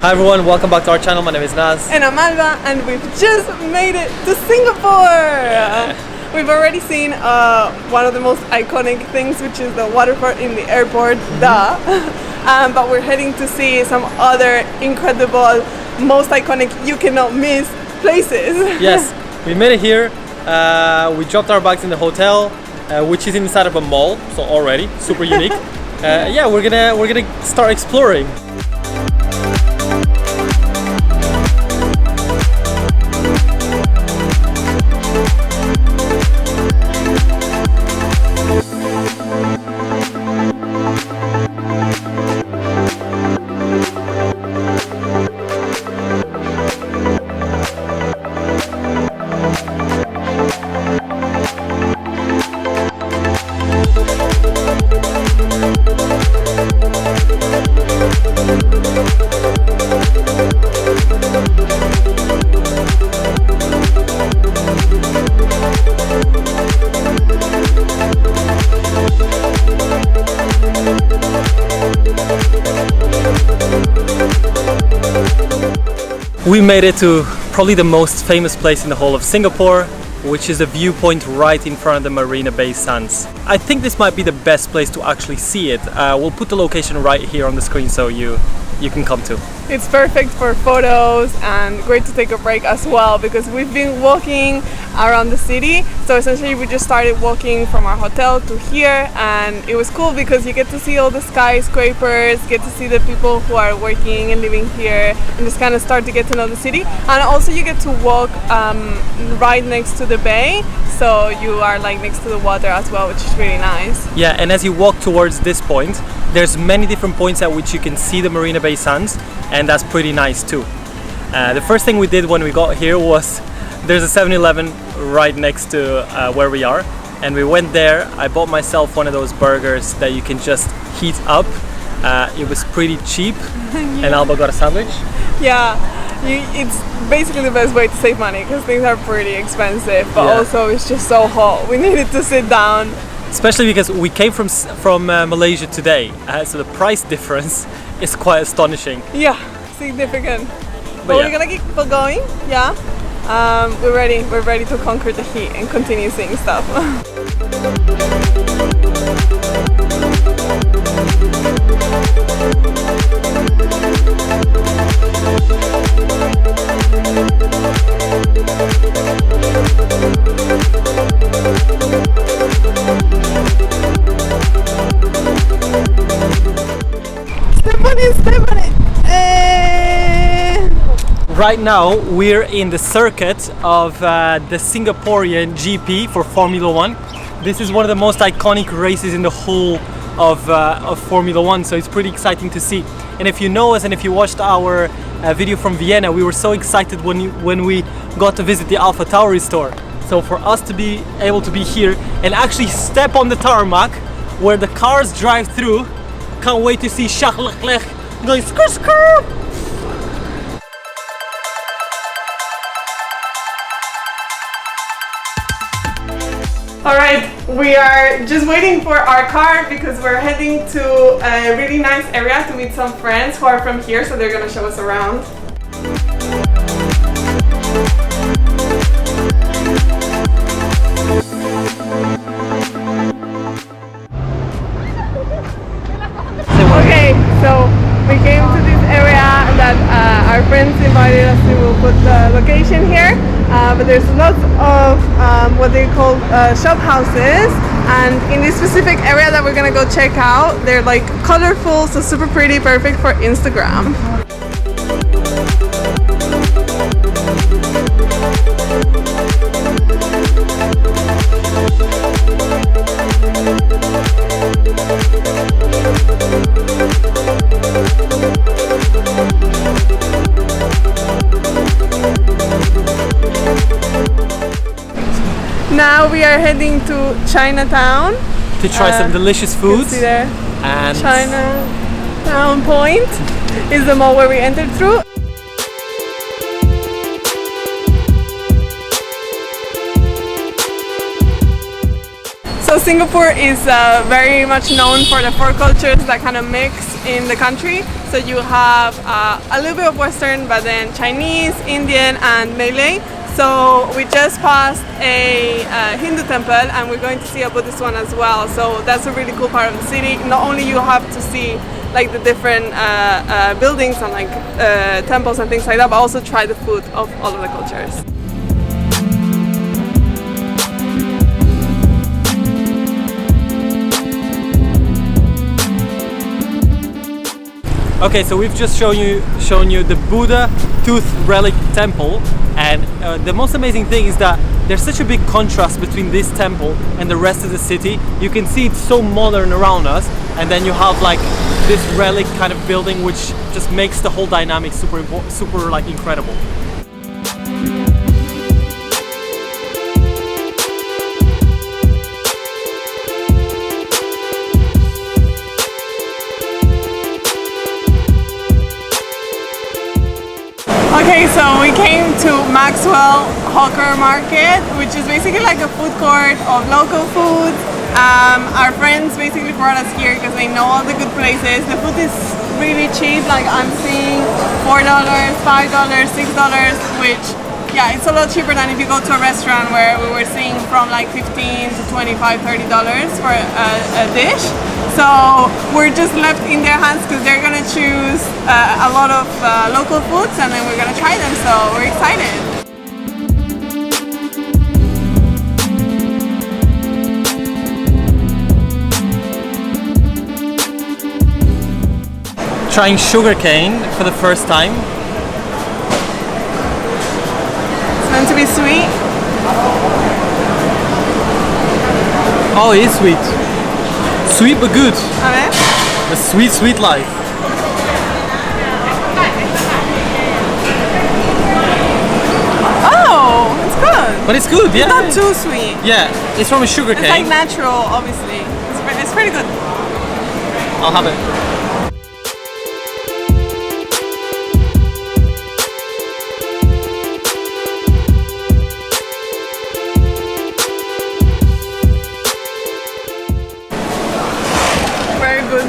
Hi everyone, welcome back to our channel. My name is Naz. And I'm Alba, and we've just made it to Singapore! We've already seen one of the most iconic things, which is the waterfall in the airport, but we're heading to see some other incredible, most iconic, you cannot miss places. Yes, we made it here. We dropped our bags in the hotel, which is inside of a mall, so already super unique. Yeah, we're gonna start exploring. We made it to probably the most famous place in the whole of Singapore, which is a viewpoint right in front of the Marina Bay Sands. I think this might be the best place to actually see it. We'll put the location right here on the screen so you can come to. It's perfect for photos and great to take a break as well, because we've been walking around the city. So essentially we just started walking from our hotel to here, and it was cool because you get to see all the skyscrapers, get to see the people who are working and living here, and just kind of start to get to know the city. And also you get to walk right next to the bay, so you are like next to the water as well, which is really nice. Yeah, and as you walk towards this point, there's many different points at which you can see the Marina Bay Sands, and that's pretty nice too. The first thing we did when we got here was there's a 7-Eleven right next to where we are, and we went there. I bought myself one of those burgers that you can just heat up. It was pretty cheap. Yeah. And Alba got a sandwich. Yeah, it's basically the best way to save money because things are pretty expensive, but also it's just so hot. We needed to sit down. Especially because we came from Malaysia today, so the price difference is quite astonishing. Yeah, significant. But yeah, we're gonna keep going. Yeah, we're ready to conquer the heat and continue seeing stuff. Step on it. Right now we're in the circuit of the Singaporean GP for Formula 1. This is one of the most iconic races in the whole of Formula 1, so it's pretty exciting to see. And if you know us and if you watched our video from Vienna, we were so excited when we got to visit the Alpha Tauri store. So for us to be able to be here and actually step on the tarmac where the cars drive through, can't wait to see Charles Leclerc going skrr skrr. Alright, we are just waiting for our car because we're heading to a really nice area to meet some friends who are from here, so they're gonna show us around. Okay, so we came to this area that our friends invited us to. We'll put the location here, but there's lots of what they call shop houses, and in this specific area that we're gonna go check out, they're like colorful, so super pretty, perfect for Instagram. Now we are heading to Chinatown to try some delicious foods. See there, and Chinatown Point is the mall where we entered through. So Singapore is very much known for the four cultures that kind of mix in the country. So you have a little bit of Western, but then Chinese, Indian, and Malay. So we just passed a Hindu temple, and we're going to see a Buddhist one as well. So that's a really cool part of the city. Not only you have to see like the different buildings and like temples and things like that, but also try the food of all of the cultures. Okay, so we've just shown you the Buddha Tooth Relic Temple, and the most amazing thing is that there's such a big contrast between this temple and the rest of the city. You can see it's so modern around us, and then you have like this relic kind of building, which just makes the whole dynamic super like incredible. Okay, so we came to Maxwell Hawker Market, which is basically like a food court of local foods. Our friends basically brought us here because they know all the good places. The food is really cheap, like I'm seeing $4, $5, $6, which, yeah, it's a lot cheaper than if you go to a restaurant where we were seeing from like $15 to $25, $30 for a dish. So we're just left in their hands because they're gonna choose a lot of local foods, and then we're gonna try them, so we're excited. Trying sugarcane for the first time. It's meant to be sweet. Oh, it is sweet. Sweet but good. Okay. The sweet, sweet life. Oh, it's good. But it's good, yeah. It's not too sweet. Yeah, it's from a sugar cane. It's like natural, obviously. It's pretty good. I'll have it. Very good.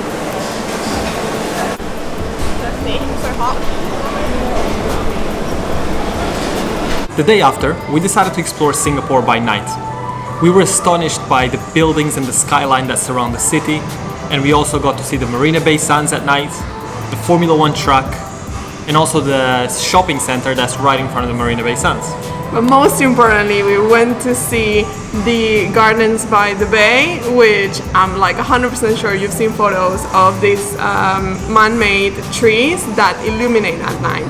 Let's see, so hot. The day after, we decided to explore Singapore by night. We were astonished by the buildings and the skyline that surround the city, and we also got to see the Marina Bay Sands at night, the Formula One track, and also the shopping center that's right in front of the Marina Bay Sands. But most importantly, we went to see the gardens by the bay, which I'm like 100% sure you've seen photos of these man-made trees that illuminate at night.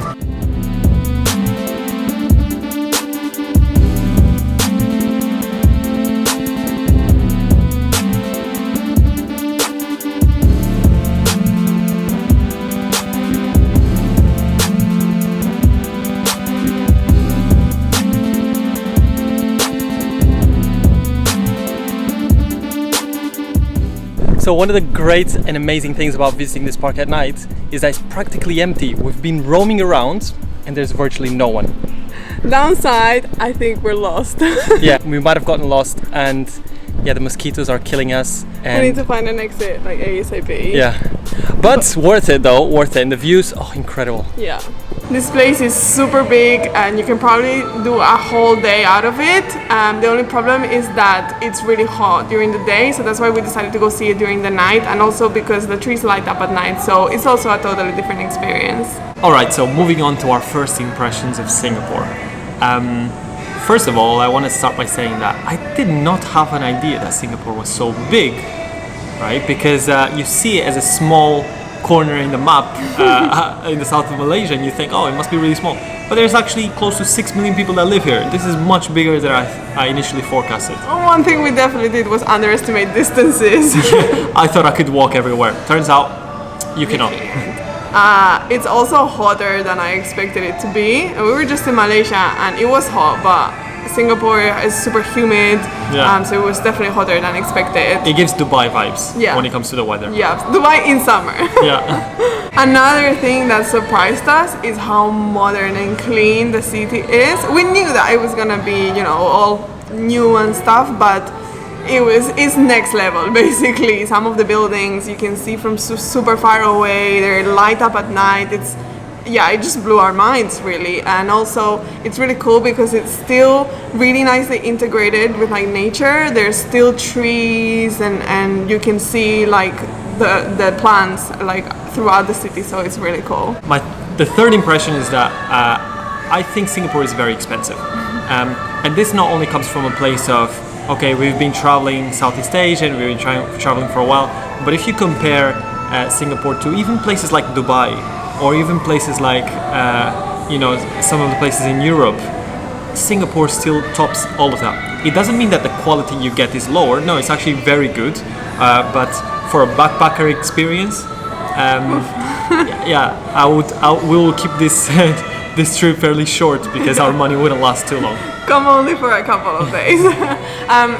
So one of the great and amazing things about visiting this park at night is that it's practically empty. We've been roaming around and there's virtually no one. Downside, I think we're lost. Yeah, we might have gotten lost, and yeah, the mosquitoes are killing us. And we need to find an exit, like ASAP. Yeah, but worth it though, worth it. And the views, oh, incredible. Yeah. This place is super big and you can probably do a whole day out of it. The only problem is that it's really hot during the day, so that's why we decided to go see it during the night, and also because the trees light up at night, so it's also a totally different experience. Alright, so moving on to our first impressions of Singapore. First of all, I want to start by saying that I did not have an idea that Singapore was so big, right? Because you see it as a small corner in the map in the south of Malaysia, and you think, oh, it must be really small. But there's actually close to 6 million people that live here. This is much bigger than I initially forecasted. One thing we definitely did was underestimate distances. I thought I could walk everywhere. Turns out, you cannot. It's also hotter than I expected it to be. We were just in Malaysia and it was hot, but Singapore is super humid, so it was definitely hotter than expected. It gives Dubai vibes when it comes to the weather. Yeah, Dubai in summer. Yeah. Another thing that surprised us is how modern and clean the city is. We knew that it was gonna be, you know, all new and stuff, but it's next level basically. Some of the buildings you can see from super far away, they're light up at night. It just blew our minds really. And also it's really cool because it's still really nicely integrated with like nature. There's still trees and you can see like the plants like throughout the city, so it's really cool. The third impression is that I think Singapore is very expensive, and this not only comes from a place of, okay, we've been traveling Southeast Asia and we've been traveling for a while, but if you compare Singapore to even places like Dubai or even places like some of the places in Europe, Singapore still tops all of that. It doesn't mean that the quality you get is lower. No, it's actually very good, but for a backpacker experience, we will keep this this trip fairly short because our money wouldn't last too long. Come only for a couple of days.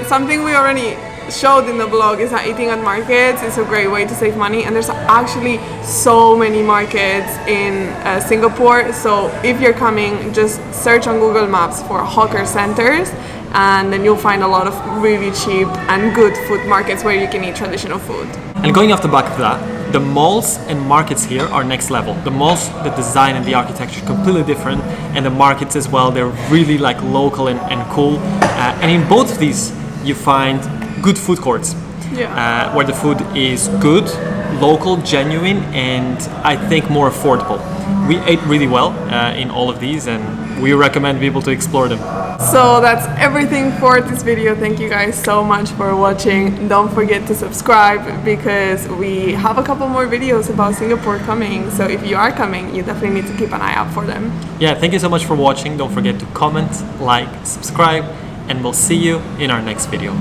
Something we already showed in the blog is that eating at markets is a great way to save money, and there's actually so many markets in Singapore. So if you're coming, just search on Google Maps for hawker centers, and then you'll find a lot of really cheap and good food markets where you can eat traditional food. And going off the back of that, the malls and markets here are next level. The malls, the design and the architecture are completely different, and the markets as well, they're really like local and cool. And in both of these, you find good food courts, where the food is good, local, genuine, and I think more affordable. We ate really well in all of these, and we recommend people to explore them. So that's everything for this video. Thank you guys so much for watching. Don't forget to subscribe because we have a couple more videos about Singapore coming. So if you are coming, you definitely need to keep an eye out for them. Yeah, thank you so much for watching. Don't forget to comment, like, subscribe, and we'll see you in our next video.